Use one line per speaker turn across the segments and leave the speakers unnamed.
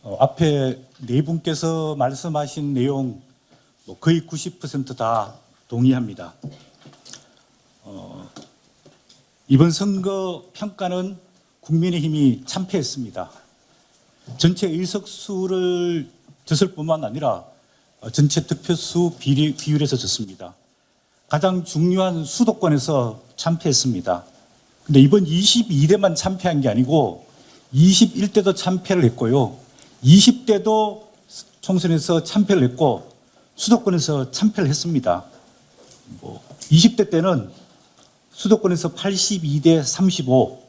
앞에 네 분께서 말씀하신 내용 거의 90%다 동의합니다. 이번 선거 평가는 국민의힘이 참패했습니다. 전체 의석수를 졌을 뿐만 아니라 전체 득표수 비율에서 졌습니다. 가장 중요한 수도권에서 참패했습니다. 근데 이번 22대만 참패한 게 아니고 21대도 참패를 했고요. 20대도 총선에서 참패를 했고 수도권에서 참패를 했습니다. 20대 때는 수도권에서 82대 35,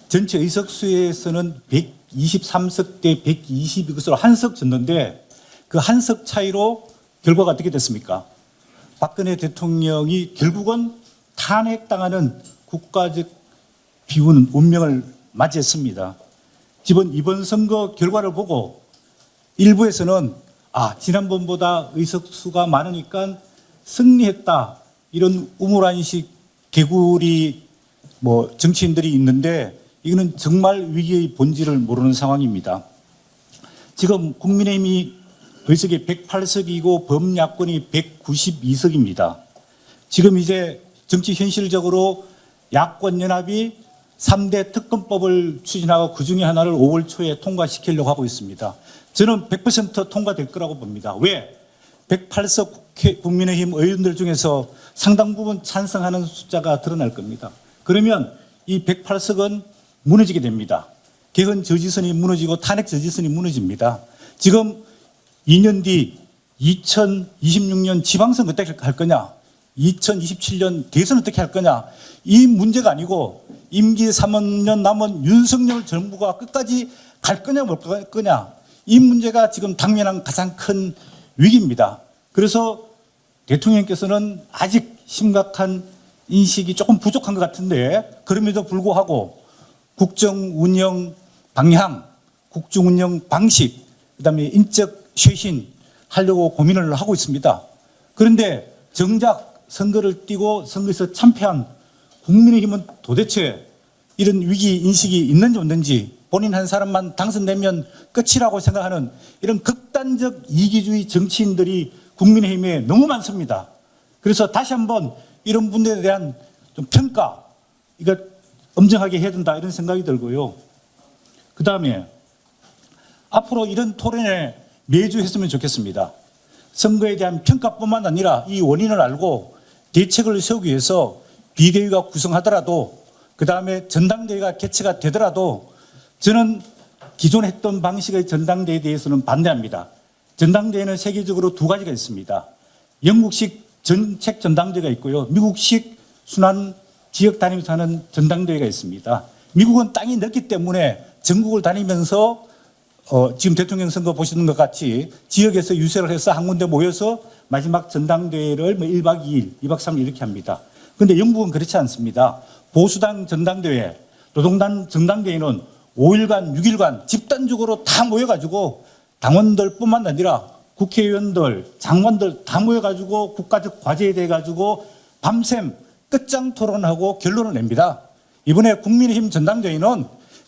전체 의석수에서는 123석 대 120 이것으로 한 석 졌는데 그 한 석 차이로 결과가 어떻게 됐습니까? 박근혜 대통령이 결국은 탄핵당하는 국가적 비운 운명을 맞이했습니다. 이번 선거 결과를 보고 일부에서는 지난번보다 의석수가 많으니까 승리했다 이런 우물안식 개구리 정치인들이 있는데 이거는 정말 위기의 본질을 모르는 상황입니다. 지금 국민의힘이 의석이 108석이고 범야권이 192석입니다. 지금 이제 정치 현실적으로 야권 연합이 3대 특검법을 추진하고 그 중에 하나를 5월 초에 통과시키려고 하고 있습니다. 저는 100% 통과될 거라고 봅니다. 왜? 108석 국민의힘 의원들 중에서 상당 부분 찬성하는 숫자가 드러날 겁니다. 그러면 이 108석은 무너지게 됩니다. 개헌 저지선이 무너지고 탄핵 저지선이 무너집니다. 지금 2년 뒤 2026년 지방선거 어떻게 할 거냐? 2027년 대선 어떻게 할 거냐? 이 문제가 아니고 임기 3년 남은 윤석열 정부가 끝까지 갈 거냐 못 갈 거냐? 이 문제가 지금 당면한 가장 큰 위기입니다. 그래서 대통령께서는 아직 심각한 인식이 조금 부족한 것 같은데 그럼에도 불구하고 국정 운영 방향, 국정 운영 방식, 그다음에 인적 쇄신 하려고 고민을 하고 있습니다. 그런데 정작 선거를 뛰고 선거에서 참패한 국민의힘은 도대체 이런 위기 인식이 있는지 없는지 본인 한 사람만 당선되면 끝이라고 생각하는 이런 극단적 이기주의 정치인들이 국민의힘에 너무 많습니다. 그래서 다시 한번 이런 분들에 대한 좀 평가, 이거 엄정하게 해야 된다 이런 생각이 들고요. 그 다음에 앞으로 이런 토론회 매주 했으면 좋겠습니다. 선거에 대한 평가뿐만 아니라 이 원인을 알고 대책을 세우기 위해서 비대위가 구성하더라도 그 다음에 전당대회가 개최가 되더라도 저는 기존에 했던 방식의 전당대회에 대해서는 반대합니다. 전당대회는 세계적으로 두 가지가 있습니다. 영국식 전책 전당대회가 있고요. 미국식 순환 지역 다니면서 하는 전당대회가 있습니다. 미국은 땅이 넓기 때문에 전국을 다니면서 지금 대통령 선거 보시는 것 같이 지역에서 유세를 해서 한 군데 모여서 마지막 전당대회를 1박 2일, 2박 3일 이렇게 합니다. 그런데 영국은 그렇지 않습니다. 보수당 전당대회, 노동당 전당대회는 5일간, 6일간 집단적으로 다 모여가지고 당원들뿐만 아니라 국회의원들, 장관들 다 모여가지고 국가적 과제에 대해 가지고 밤샘 끝장 토론하고 결론을 냅니다. 이번에 국민의힘 전당대회는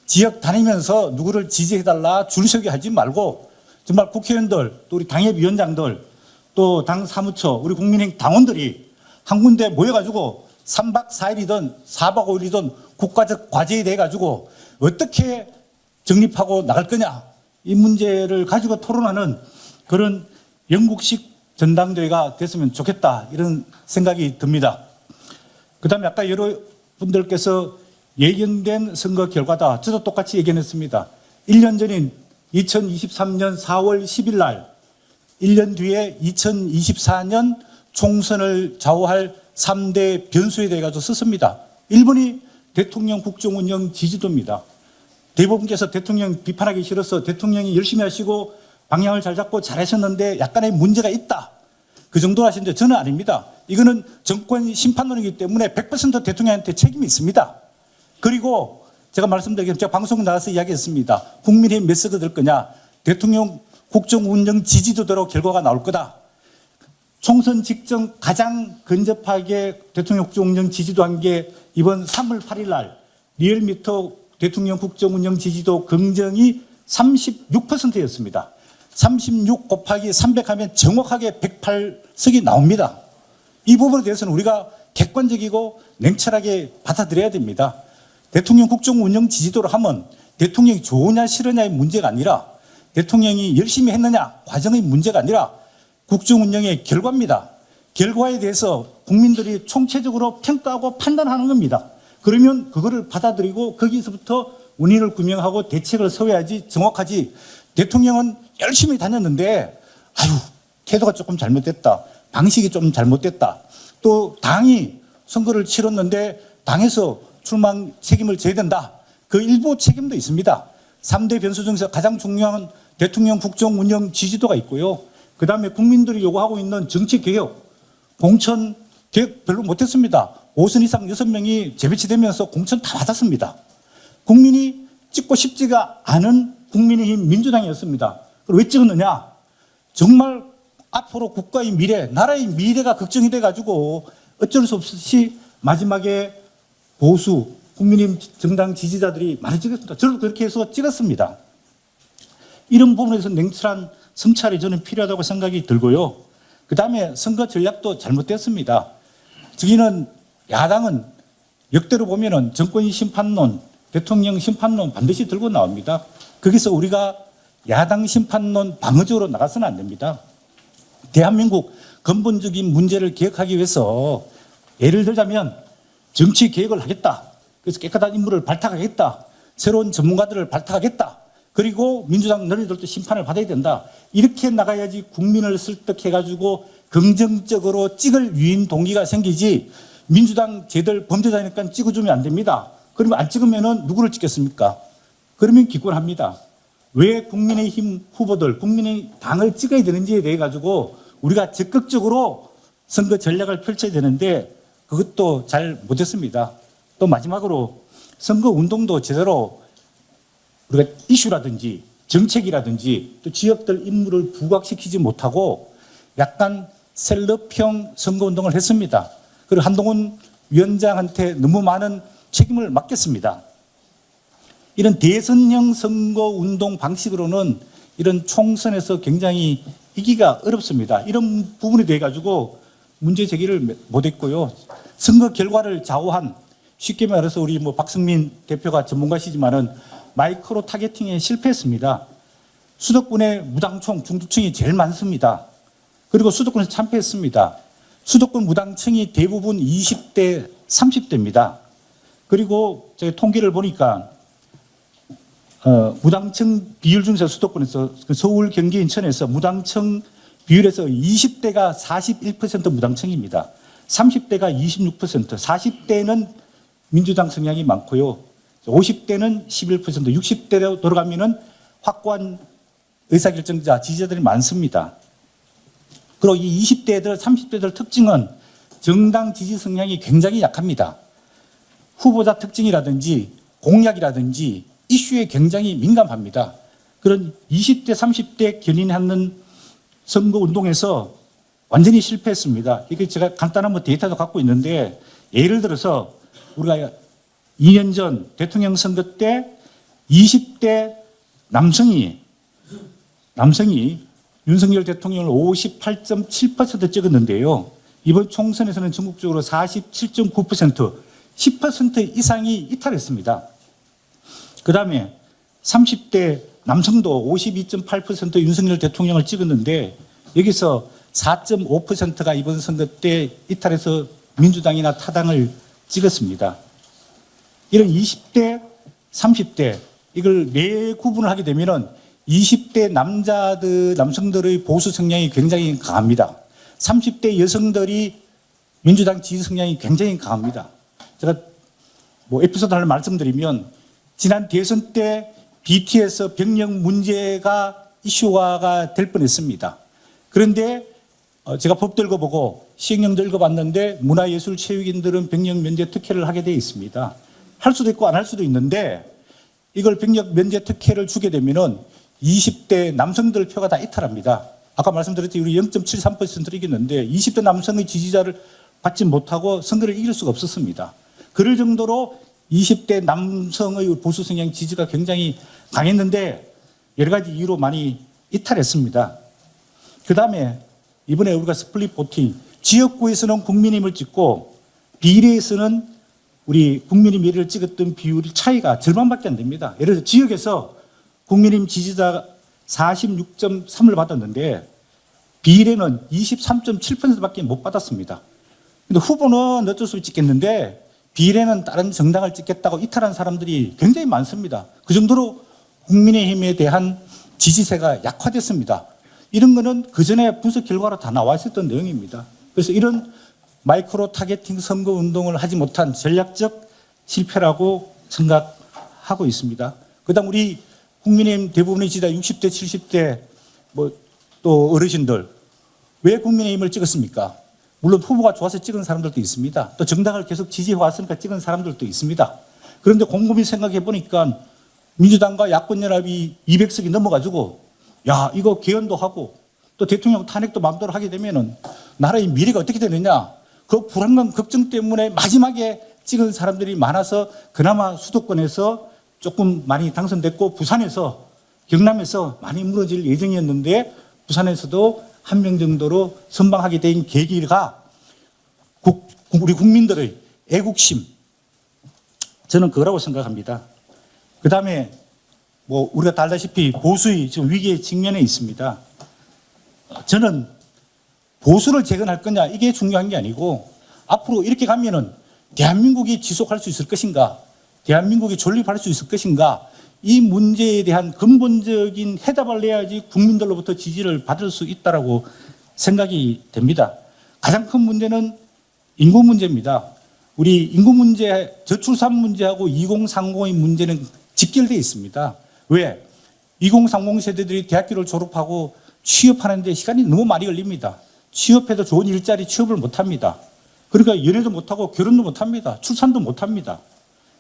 지역 다니면서 누구를 지지해달라 줄 서기 하지 말고 정말 국회의원들, 또 우리 당협위원장들, 또 당 사무처, 우리 국민의힘 당원들이 한 군데 모여가지고 3박 4일이든 4박 5일이든 국가적 과제에 대해 가지고 어떻게 정립하고 나갈 거냐 이 문제를 가지고 토론하는 그런 영국식 전당대회가 됐으면 좋겠다 이런 생각이 듭니다. 그 다음에 아까 여러분들께서 예견된 선거 결과다. 저도 똑같이 예견했습니다. 1년 전인 2023년 4월 10일 날 1년 뒤에 2024년 총선을 좌우할 3대 변수에 대해 가지고 썼습니다. 1번이 대통령 국정운영 지지도입니다. 대부분께서 대통령 비판하기 싫어서 대통령이 열심히 하시고 방향을 잘 잡고 잘하셨는데 약간의 문제가 있다. 그 정도로 하시는데 저는 아닙니다. 이거는 정권 심판론이기 때문에 100% 대통령한테 책임이 있습니다. 그리고 제가 말씀드린 제가 방송 나가서 이야기했습니다. 국민의힘 몇 석을 들 거냐. 대통령 국정운영 지지도대로 결과가 나올 거다. 총선 직전 가장 근접하게 대통령 국정운영 지지도한 게 이번 3월 8일 날 리얼미터 대통령 국정운영 지지도 긍정이 36%였습니다. 36 곱하기 300 하면 정확하게 108석이 나옵니다. 이 부분에 대해서는 우리가 객관적이고 냉철하게 받아들여야 됩니다. 대통령 국정 운영 지지도를 하면 대통령이 좋으냐 싫으냐의 문제가 아니라 대통령이 열심히 했느냐 과정의 문제가 아니라 국정 운영의 결과입니다. 결과에 대해서 국민들이 총체적으로 평가하고 판단하는 겁니다. 그러면 그거를 받아들이고 거기서부터 원인을 규명하고 대책을 세워야지 정확하지. 대통령은 열심히 다녔는데 아유 태도가 조금 잘못됐다. 방식이 좀 잘못됐다. 또 당이 선거를 치렀는데 당에서 출마 책임을 져야 된다. 그 일부 책임도 있습니다. 3대 변수 중에서 가장 중요한 대통령 국정 운영 지지도가 있고요. 그 다음에 국민들이 요구하고 있는 정치개혁, 공천 개혁 별로 못했습니다. 5선 이상 6명이 재배치되면서 공천 다 받았습니다. 국민이 찍고 싶지가 않은 국민의힘 민주당이었습니다. 그걸 왜 찍었느냐? 정말 앞으로 국가의 미래, 나라의 미래가 걱정이 돼가지고 어쩔 수 없이 마지막에 보수, 국민의힘 정당 지지자들이 많이 찍었습니다. 저도 그렇게 해서 찍었습니다. 이런 부분에서 냉철한 성찰이 저는 필요하다고 생각이 들고요. 그 다음에 선거 전략도 잘못됐습니다. 저기는 야당은 역대로 보면은 정권 심판론, 대통령 심판론 반드시 들고 나옵니다. 거기서 우리가 야당 심판론 방어적으로 나가서는 안 됩니다. 대한민국 근본적인 문제를 개혁하기 위해서 예를 들자면 정치 개혁을 하겠다. 그래서 깨끗한 인물을 발탁하겠다. 새로운 전문가들을 발탁하겠다. 그리고 민주당 너희들도 심판을 받아야 된다. 이렇게 나가야지 국민을 설득해가지고 긍정적으로 찍을 유인 동기가 생기지 민주당 쟤들 범죄자니까 찍어주면 안 됩니다. 그러면 안 찍으면 누구를 찍겠습니까? 그러면 기권합니다. 왜 국민의힘 후보들, 국민의당을 찍어야 되는지에 대해 가지고 우리가 적극적으로 선거 전략을 펼쳐야 되는데 그것도 잘 못했습니다. 또 마지막으로 선거 운동도 제대로 우리가 이슈라든지 정책이라든지 또 지역들 인물을 부각시키지 못하고 약간 셀럽형 선거운동을 했습니다. 그리고 한동훈 위원장한테 너무 많은 책임을 맡겼습니다. 이런 대선형 선거운동 방식으로는 이런 총선에서 굉장히 이기가 어렵습니다. 이런 부분에 대해 가지고 문제 제기를 못했고요. 선거 결과를 좌우한 쉽게 말해서 우리 박승민 대표가 전문가시지만은 마이크로 타겟팅에 실패했습니다. 수도권의 무당총 중도층이 제일 많습니다. 그리고 수도권에서 참패했습니다. 수도권 무당층이 대부분 20대, 30대입니다. 그리고 제가 통계를 보니까 무당층 비율 중에서 수도권에서 서울, 경기, 인천에서 무당층 비율에서 20대가 41% 무당층입니다. 30대가 26%, 40대는 민주당 성향이 많고요. 50대는 11%, 60대로 돌아가면은 확고한 의사결정자, 지지자들이 많습니다. 그리고 이 20대들, 30대들 특징은 정당 지지 성향이 굉장히 약합니다. 후보자 특징이라든지 공약이라든지 이슈에 굉장히 민감합니다. 그런 20대, 30대 견인하는 선거운동에서 완전히 실패했습니다. 이게 제가 간단한 데이터도 갖고 있는데 예를 들어서 우리가 2년 전 대통령 선거 때 20대 남성이 윤석열 대통령을 58.7% 찍었는데요. 이번 총선에서는 전국적으로 47.9%, 10% 이상이 이탈했습니다. 그 다음에 30대 남성도 52.8% 윤석열 대통령을 찍었는데 여기서 4.5%가 이번 선거 때 이탈해서 민주당이나 타당을 찍었습니다. 이런 20대, 30대 이걸 매 구분을 하게 되면은 20대 남성들의 보수 성향이 굉장히 강합니다. 30대 여성들이 민주당 지지 성향이 굉장히 강합니다. 제가 에피소드 하나 말씀드리면 지난 대선 때 BTS 병역 문제가 이슈화가 될 뻔했습니다. 그런데 제가 법도 읽어보고 시행령도 읽어봤는데 문화예술체육인들은 병역 면제 특혜를 하게 되어 있습니다. 할 수도 있고 안 할 수도 있는데 이걸 병역 면제 특혜를 주게 되면은 20대 남성들 표가 다 이탈합니다. 아까 말씀드렸듯이 우리 0.73%를 이겼는데 20대 남성의 지지자를 받지 못하고 선거를 이길 수가 없었습니다. 그럴 정도로 20대 남성의 보수 성향 지지가 굉장히 강했는데 여러 가지 이유로 많이 이탈했습니다. 그 다음에 이번에 우리가 스플릿 보팅, 지역구에서는 국민의힘을 찍고 비례에서는 우리 국민의미래를 찍었던 비율 차이가 절반밖에 안 됩니다. 예를 들어 지역에서 국민의힘 지지자 46.3을 받았는데 비례는 23.7%밖에 못 받았습니다. 근데 후보는 어쩔 수 없이 찍겠는데 비례는 다른 정당을 찍겠다고 이탈한 사람들이 굉장히 많습니다. 그 정도로 국민의힘에 대한 지지세가 약화됐습니다. 이런 거는 그전에 분석 결과로 다 나와 있었던 내용입니다. 그래서 이런 마이크로 타겟팅 선거 운동을 하지 못한 전략적 실패라고 생각하고 있습니다. 그다음 우리 국민의힘 대부분의 지지자 60대, 70대 또 어르신들 왜 국민의힘을 찍었습니까? 물론 후보가 좋아서 찍은 사람들도 있습니다. 또 정당을 계속 지지해왔으니까 찍은 사람들도 있습니다. 그런데 곰곰이 생각해 보니까 민주당과 야권연합이 200석이 넘어가지고 야 이거 개헌도 하고 또 대통령 탄핵도 마음대로 하게 되면은 나라의 미래가 어떻게 되느냐 그 불안감 걱정 때문에 마지막에 찍은 사람들이 많아서 그나마 수도권에서 조금 많이 당선됐고 부산에서 경남에서 많이 무너질 예정이었는데 부산에서도 한 명 정도로 선방하게 된 계기가 우리 국민들의 애국심 저는 그거라고 생각합니다. 그 다음에 우리가 다 알다시피 보수의 지금 위기에 직면해 있습니다. 저는 보수를 재건할 거냐 이게 중요한 게 아니고 앞으로 이렇게 가면은 대한민국이 지속할 수 있을 것인가 대한민국이 존립할 수 있을 것인가 이 문제에 대한 근본적인 해답을 내야지 국민들로부터 지지를 받을 수 있다고 생각이 됩니다. 가장 큰 문제는 인구 문제입니다. 우리 인구 문제, 저출산 문제하고 2030의 문제는 직결되어 있습니다. 왜? 2030 세대들이 대학교를 졸업하고 취업하는 데 시간이 너무 많이 걸립니다. 취업해도 좋은 일자리 취업을 못합니다. 그러니까 연애도 못하고 결혼도 못합니다. 출산도 못합니다.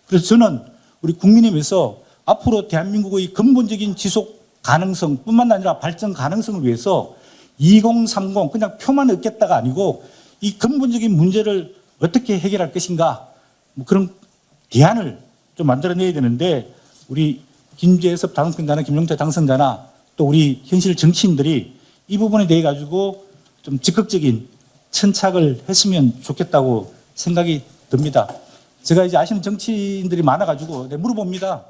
그래서 저는 우리 국민의힘에서 앞으로 대한민국의 근본적인 지속 가능성 뿐만 아니라 발전 가능성을 위해서 2030 그냥 표만 얻겠다가 아니고 이 근본적인 문제를 어떻게 해결할 것인가 그런 대안을 좀 만들어내야 되는데 우리 김재섭 당선자나 김용태 당선자나 또 우리 현실 정치인들이 이 부분에 대해 가지고 좀 적극적인 천착을 했으면 좋겠다고 생각이 듭니다. 제가 이제 아시는 정치인들이 많아가지고 내가 물어봅니다.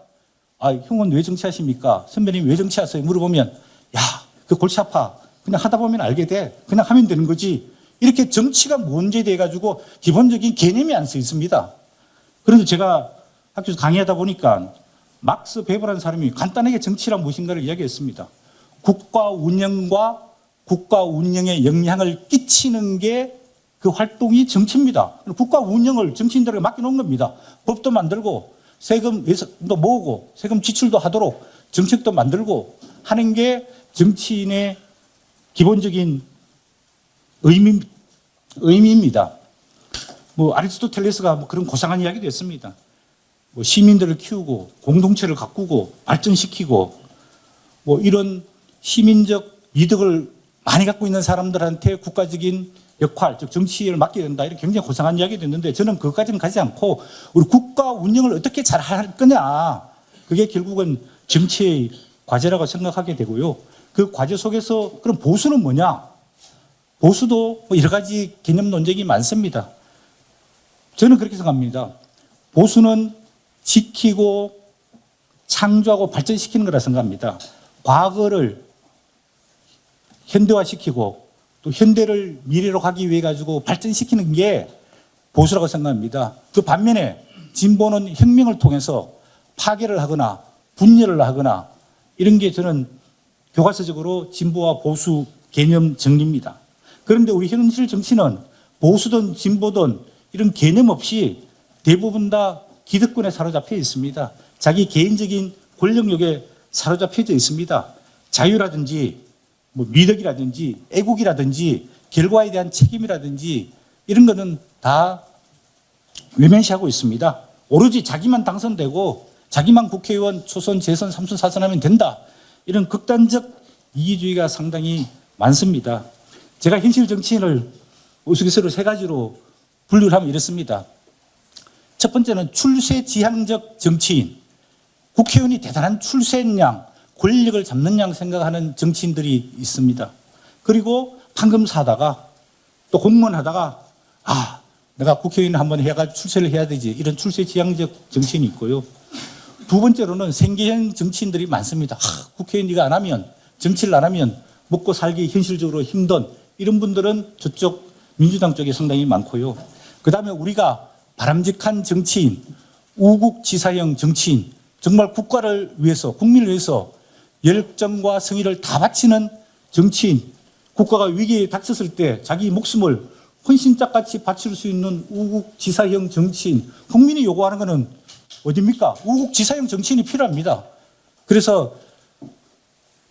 아, 형은 왜 정치하십니까? 선배님 왜 정치하세요? 물어보면 야, 그 골치 아파. 그냥 하다 보면 알게 돼. 그냥 하면 되는 거지. 이렇게 정치가 뭔지에 대해 가지고 기본적인 개념이 안 써 있습니다. 그런데 제가 학교에서 강의하다 보니까 막스 베버라는 사람이 간단하게 정치란 무엇인가를 이야기했습니다. 국가 운영과 국가 운영에 영향을 끼치는 게 그 활동이 정치입니다. 국가 운영을 정치인들에게 맡겨놓은 겁니다. 법도 만들고 세금도 모으고 세금 지출도 하도록 정책도 만들고 하는 게 정치인의 기본적인 의미입니다. 아리스토텔레스가 그런 고상한 이야기도 했습니다. 시민들을 키우고 공동체를 가꾸고 발전시키고 이런 시민적 이득을 많이 갖고 있는 사람들한테 국가적인 역할, 즉 정치를 맡겨야 된다. 이렇게 굉장히 고상한 이야기도 있는데 저는 그것까지는 가지 않고 우리 국가 운영을 어떻게 잘 할 거냐. 그게 결국은 정치의 과제라고 생각하게 되고요. 그 과제 속에서 그럼 보수는 뭐냐? 보수도 여러 가지 개념 논쟁이 많습니다. 저는 그렇게 생각합니다. 보수는 지키고 창조하고 발전시키는 거라 생각합니다. 과거를 현대화시키고 또 현대를 미래로 가기 위해 가지고 발전시키는 게 보수라고 생각합니다. 그 반면에 진보는 혁명을 통해서 파괴를 하거나 분열을 하거나 이런 게 저는 교과서적으로 진보와 보수 개념 정리입니다. 그런데 우리 현실 정치는 보수든 진보든 이런 개념 없이 대부분 다 기득권에 사로잡혀 있습니다. 자기 개인적인 권력욕에 사로잡혀져 있습니다. 자유라든지 미덕이라든지 애국이라든지 결과에 대한 책임이라든지 이런 거는 다 외면시하고 있습니다. 오로지 자기만 당선되고 자기만 국회의원 초선, 재선, 삼선, 사선하면 된다. 이런 극단적 이기주의가 상당히 많습니다. 제가 현실 정치인을 우스갯소리로 세 가지로 분류를 하면 이렇습니다. 첫 번째는 출세지향적 정치인. 국회의원이 대단한 출세량, 권력을 잡는 양 생각하는 정치인들이 있습니다. 그리고 판금 사다가 또 공무원 하다가 내가 국회의원 한번 해가 출세를 해야 되지, 이런 출세 지향적 정치인이 있고요. 두 번째로는 생계형 정치인들이 많습니다. 국회의원 네가 안 하면, 정치를 안 하면 먹고 살기 현실적으로 힘든 이런 분들은 저쪽 민주당 쪽에 상당히 많고요. 그 다음에 우리가 바람직한 정치인, 우국지사형 정치인, 정말 국가를 위해서, 국민을 위해서 열정과 성의를 다 바치는 정치인, 국가가 위기에 닥쳤을 때 자기 목숨을 헌신짝같이 바칠 수 있는 우국지사형 정치인, 국민이 요구하는 것은 어디입니까? 우국지사형 정치인이 필요합니다. 그래서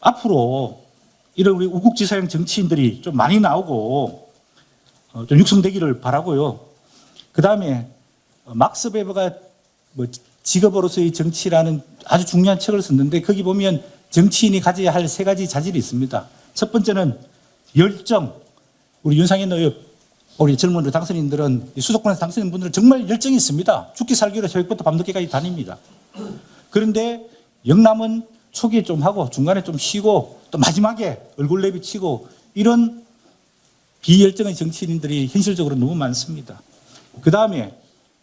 앞으로 이런 우리 우국지사형 정치인들이 좀 많이 나오고 좀 육성되기를 바라고요. 그 다음에 막스 베버가 직업으로서의 정치라는 아주 중요한 책을 썼는데 거기 보면 정치인이 가져야 할 세 가지 자질이 있습니다. 첫 번째는 열정. 우리 윤상현 의원, 우리 젊은 당선인들은, 수도권에서 당선인 분들은 정말 열정이 있습니다. 죽기 살기로 새벽부터 밤늦게까지 다닙니다. 그런데 영남은 초기에 좀 하고 중간에 좀 쉬고 또 마지막에 얼굴 내비치고 이런 비열정의 정치인들이 현실적으로 너무 많습니다. 그 다음에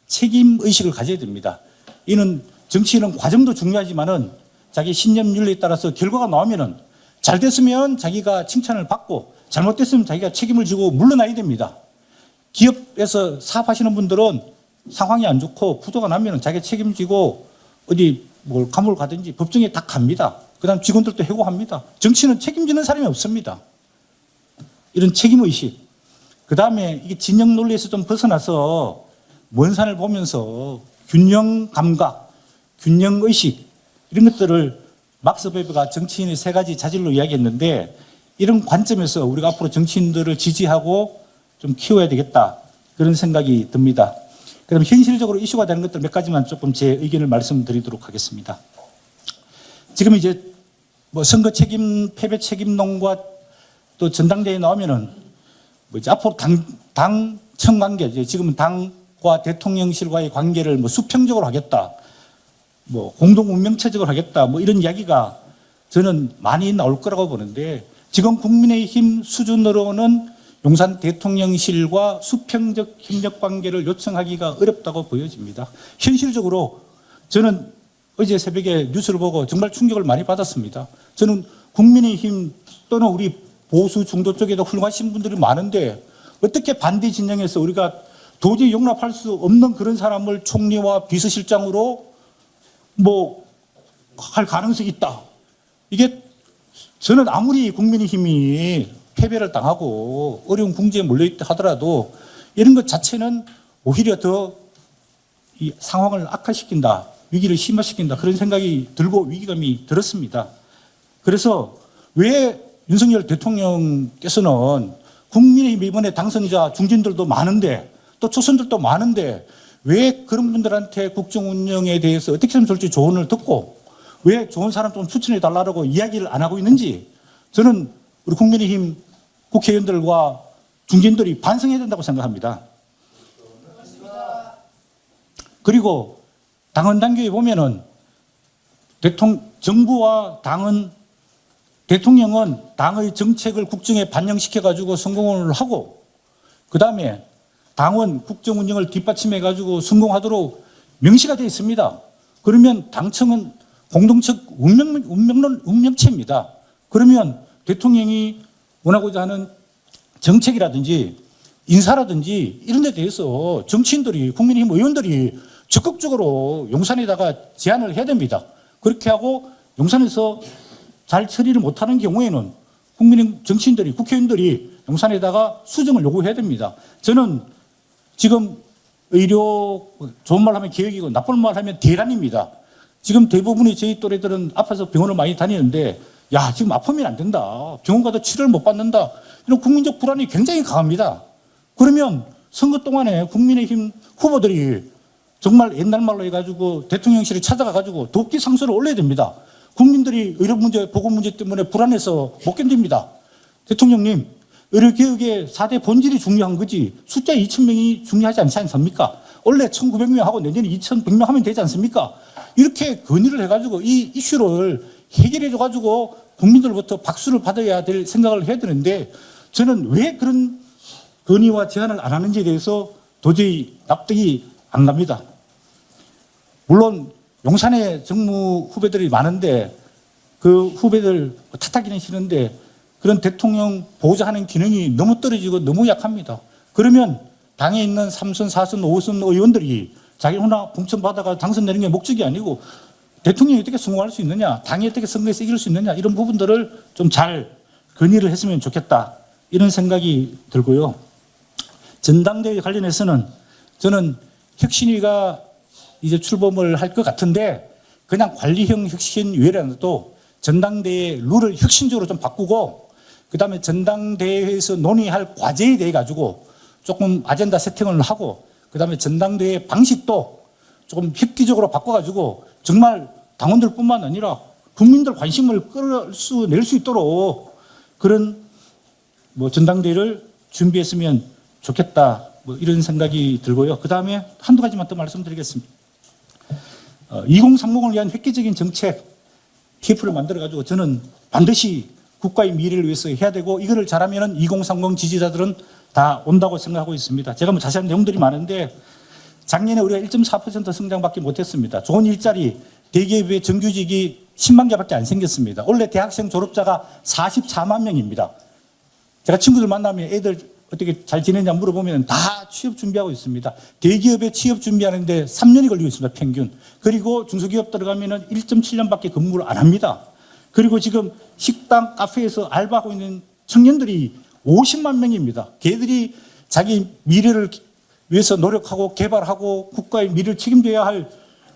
책임의식을 가져야 됩니다. 이는 정치인은 과정도 중요하지만은 자기 신념 윤리에 따라서 결과가 나오면은 잘 됐으면 자기가 칭찬을 받고 잘못됐으면 자기가 책임을 지고 물러나야 됩니다. 기업에서 사업하시는 분들은 상황이 안 좋고 부도가 나면은 자기가 책임지고 어디 감옥을 가든지 법정에 딱 갑니다. 그 다음 직원들도 해고합니다. 정치는 책임지는 사람이 없습니다. 이런 책임의식. 그 다음에 이게 진영 논리에서 좀 벗어나서 먼 산을 보면서 균형 감각, 균형의식, 이런 것들을 막스 베버가 정치인의 세 가지 자질로 이야기했는데 이런 관점에서 우리가 앞으로 정치인들을 지지하고 좀 키워야 되겠다. 그런 생각이 듭니다. 그럼 현실적으로 이슈가 되는 것들 몇 가지만 조금 제 의견을 말씀드리도록 하겠습니다. 지금 이제 선거 책임, 패배 책임론과 또 전당대회에 나오면은 이제 앞으로 당청 관계, 이제 지금은 당과 대통령실과의 관계를 수평적으로 하겠다. 공동 운명체적으로 하겠다. 이런 이야기가 저는 많이 나올 거라고 보는데 지금 국민의힘 수준으로는 용산 대통령실과 수평적 협력 관계를 요청하기가 어렵다고 보여집니다. 현실적으로 저는 어제 새벽에 뉴스를 보고 정말 충격을 많이 받았습니다. 저는 국민의힘 또는 우리 보수 중도 쪽에도 훌륭하신 분들이 많은데 어떻게 반대 진영에서 우리가 도저히 용납할 수 없는 그런 사람을 총리와 비서실장으로 할 가능성이 있다. 이게 저는 아무리 국민의힘이 패배를 당하고 어려운 궁지에 몰려있다 하더라도 이런 것 자체는 오히려 더 이 상황을 악화시킨다, 위기를 심화시킨다, 그런 생각이 들고 위기감이 들었습니다. 그래서 왜 윤석열 대통령께서는 국민의힘 이번에 당선자 중진들도 많은데 또 초선들도 많은데 왜 그런 분들한테 국정 운영에 대해서 어떻게 하면 좋을지 조언을 듣고 왜 좋은 사람 좀 추천해 달라고 이야기를 안 하고 있는지 저는 우리 국민의힘 국회의원들과 중진들이 반성해야 된다고 생각합니다. 그리고 당헌 단계에 보면은 정부와 대통령은 당의 정책을 국정에 반영시켜가지고 성공을 하고 그 다음에 당원 국정 운영을 뒷받침해가지고 성공하도록 명시가 되어 있습니다. 그러면 당청은 공동적 운명체입니다. 그러면 대통령이 원하고자 하는 정책이라든지 인사라든지 이런 데 대해서 정치인들이, 국민의힘 의원들이 적극적으로 용산에다가 제안을 해야 됩니다. 그렇게 하고 용산에서 잘 처리를 못하는 경우에는 국민의힘 정치인들이, 국회의원들이 용산에다가 수정을 요구해야 됩니다. 저는 지금 의료, 좋은 말 하면 개혁이고 나쁜 말 하면 대란입니다. 지금 대부분의 저희 또래들은 아파서 병원을 많이 다니는데 지금 아프면 안 된다. 병원 가도 치료를 못 받는다. 이런 국민적 불안이 굉장히 강합니다. 그러면 선거 동안에 국민의힘 후보들이 정말 옛날 말로 해가지고 대통령실에 찾아가가지고 돕기 상소를 올려야 됩니다. 국민들이 의료 문제, 보건 문제 때문에 불안해서 못 견딥니다. 대통령님, 의료개혁의 4대 본질이 중요한 거지 숫자 2,000명이 중요하지 않지 않습니까? 원래 1,900명 하고 내년에 2,100명 하면 되지 않습니까? 이렇게 건의를 해가지고 이 이슈를 해결해줘가지고 국민들부터 박수를 받아야 될 생각을 해야 되는데 저는 왜 그런 건의와 제안을 안 하는지에 대해서 도저히 납득이 안 갑니다. 물론 용산에 정무 후배들이 많은데 그 후배들 탓하기는 싫은데 그런 대통령 보좌하는 기능이 너무 떨어지고 너무 약합니다. 그러면 당에 있는 3선, 4선, 5선 의원들이 자기 혼자 공천받아가 당선되는 게 목적이 아니고 대통령이 어떻게 성공할 수 있느냐, 당이 어떻게 선거에서 이길 수 있느냐 이런 부분들을 좀 잘 건의를 했으면 좋겠다 이런 생각이 들고요. 전당대회 관련해서는 저는 혁신위가 이제 출범을 할 것 같은데 그냥 관리형 혁신위원회라도 전당대회 룰을 혁신적으로 좀 바꾸고 그다음에 전당대회에서 논의할 과제에 대해 가지고 조금 아젠다 세팅을 하고 그다음에 전당대회 방식도 조금 획기적으로 바꿔가지고 정말 당원들뿐만 아니라 국민들 관심을 끌어낼 수 있도록 그런 전당대회를 준비했으면 좋겠다 이런 생각이 들고요. 그다음에 한두 가지만 더 말씀드리겠습니다. 2030을 위한 획기적인 정책 TF를 만들어가지고 저는 반드시 국가의 미래를 위해서 해야 되고 이거를 잘하면 2030 지지자들은 다 온다고 생각하고 있습니다. 제가 자세한 내용들이 많은데 작년에 우리가 1.4% 성장밖에 못했습니다. 좋은 일자리, 대기업의 정규직이 10만 개밖에 안 생겼습니다. 원래 대학생 졸업자가 44만 명입니다. 제가 친구들 만나면 애들 어떻게 잘 지내냐 물어보면 다 취업 준비하고 있습니다. 대기업에 취업 준비하는데 3년이 걸리고 있습니다. 평균. 그리고 중소기업 들어가면 1.7년밖에 근무를 안 합니다. 그리고 지금 식당, 카페에서 알바하고 있는 청년들이 50만 명입니다. 걔들이 자기 미래를 위해서 노력하고 개발하고 국가의 미래를 책임져야 할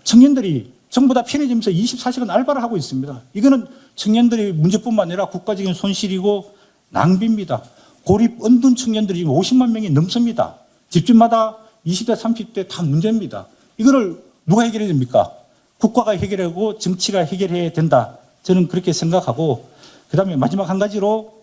청년들이 전부 다 편의점에서 24시간 알바를 하고 있습니다. 이거는 청년들의 문제뿐만 아니라 국가적인 손실이고 낭비입니다. 고립 은둔 청년들이 50만 명이 넘습니다. 집집마다 20대, 30대 다 문제입니다. 이거를 누가 해결해야 됩니까? 국가가 해결하고 정치가 해결해야 된다. 저는 그렇게 생각하고 그다음에 마지막 한 가지로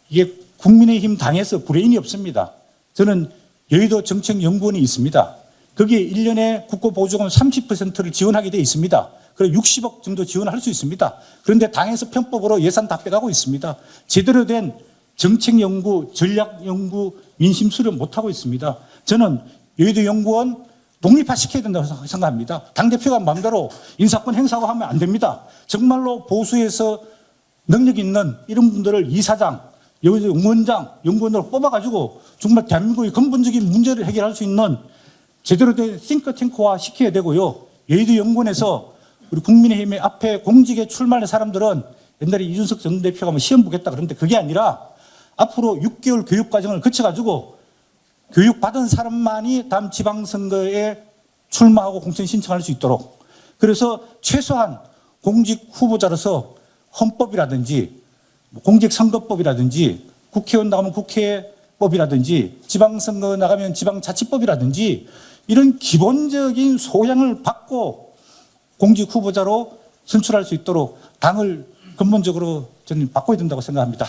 이게 국민의힘 당에서 브레인이 없습니다. 저는 여의도 정책연구원이 있습니다. 거기에 1년에 국고보조금 30%를 지원하게 되어 있습니다. 그리고 60억 정도 지원할 수 있습니다. 그런데 당에서 편법으로 예산 다 빼가고 있습니다. 제대로 된 정책연구, 전략연구, 민심수를 못하고 있습니다. 저는 여의도 연구원 독립화시켜야 된다고 생각합니다. 당대표가 마음대로 인사권 행사하고 하면 안 됩니다. 정말로 보수에서 능력 있는 이런 분들을 이사장, 여의도 연구원장, 연구원으로 뽑아가지고 정말 대한민국의 근본적인 문제를 해결할 수 있는 제대로 된 싱크탱크화 시켜야 되고요. 여의도 연구원에서 우리 국민의힘의 앞에 공직에 출마하는 사람들은 옛날에 이준석 전 대표가 시험 보겠다 그러는데 그게 아니라 앞으로 6개월 교육과정을 거쳐가지고 교육받은 사람만이 다음 지방선거에 출마하고 공천 신청할 수 있도록 그래서 최소한 공직 후보자로서 헌법이라든지 공직선거법이라든지 국회의원 나가면 국회법이라든지 지방선거 나가면 지방자치법이라든지 이런 기본적인 소양을 받고 공직 후보자로 선출할 수 있도록 당을 근본적으로 저는 바꿔야 된다고 생각합니다.